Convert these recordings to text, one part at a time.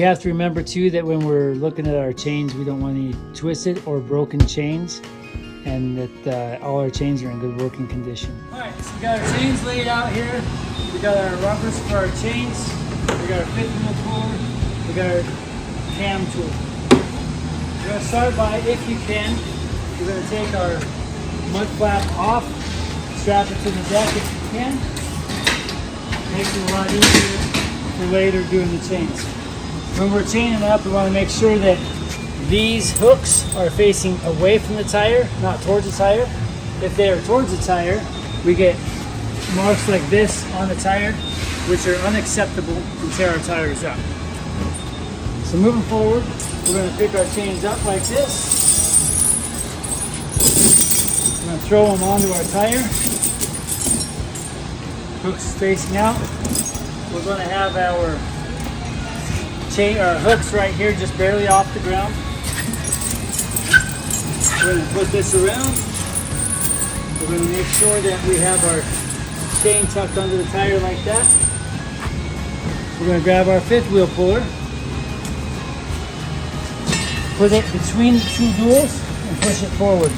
have to remember too that when we're looking at our chains, we don't want any twisted or broken chains, and that all our chains are in good working condition. All right, so we got our chains laid out here. We got our rubbers for our chains. We got our fifth wheel puller. We got our cam tool. We're going to start by, if you can, we're going to take our mud flap off, strap it to the deck if you can. Makes it a lot easier for later doing the chains. When we're chaining up, we want to make sure that these hooks are facing away from the tire, not towards the tire. If they are towards the tire, we get marks like this on the tire, which are unacceptable and tear our tires up. So moving forward, we're going to pick our chains up like this. We're going to throw them onto our tire. Hooks facing out. We're going to have our hooks right here just barely off the ground. We're going to put this around. We're going to make sure that we have our chain tucked under the tire like that. We're going to grab our fifth wheel puller, put it between the two duals and push it forward.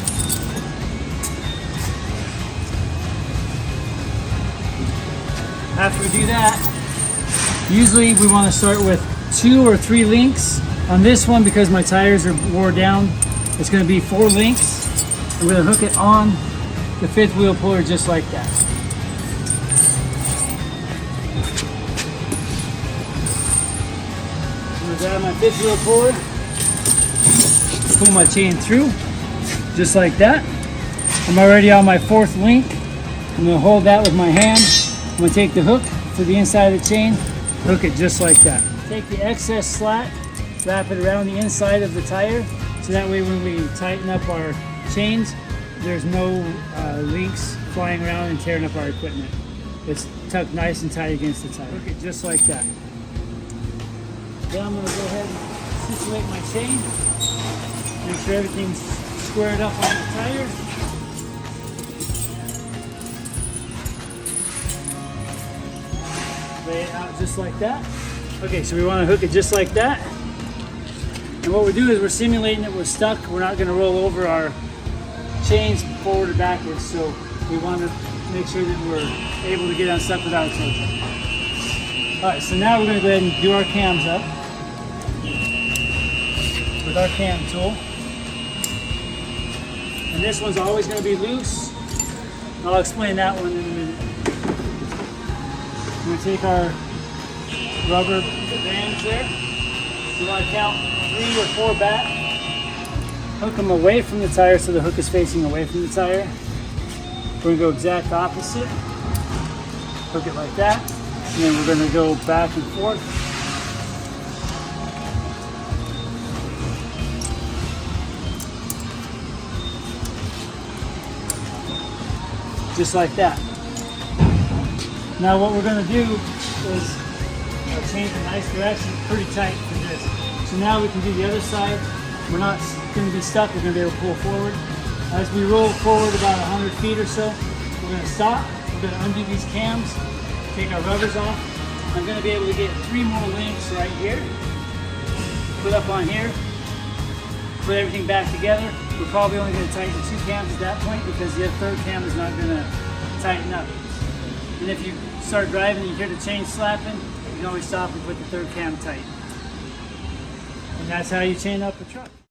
After we do that, usually we want to start with 2 or 3 links. On this one, because my tires are wore down, it's going to be 4 links. I'm going to hook it on the fifth wheel puller just like that. I'm going to grab my fifth wheel puller, pull my chain through just like that. I'm already on my 4th link. I'm going to hold that with my hand. I'm going to take the hook to the inside of the chain, hook it just like that. Take the excess slack, wrap it around the inside of the tire, so that way when we tighten up our chains, there's no links flying around and tearing up our equipment. It's tucked nice and tight against the tire. Hook it just like that. Then I'm going to go ahead and situate my chain, make sure everything's squared up on the tire. Lay it out just like that. Okay, so we want to hook it just like that. And what we do is we're simulating that we're stuck. We're not going to roll over our chains forward or backwards, so we want to make sure that we're able to get unstuck without tilting. Alright, so now we're going to go ahead and do our cams up with our cam tool. And this one's always going to be loose. I'll explain that one in a minute. We're going to take our rubber bands there. You want to count 3 or 4 back. Hook them away from the tire so the hook is facing away from the tire. We're going to go exact opposite. Hook it like that. And then we're going to go back and forth. Just like that. Now what we're going to do is change the nice direction, pretty tight for this. So now we can do the other side. We're not going to be stuck, we're going to be able to pull forward. As we roll forward about 100 feet or so, we're going to stop, we're going to undo these cams, take our rubbers off. I'm going to be able to get 3 more links right here, put up on here, put everything back together. We're probably only going to tighten 2 cams at that point because the third cam is not going to tighten up. And if you start driving and you hear the chain slapping, you can always stop and put the third cam tight. And that's how you chain up a truck.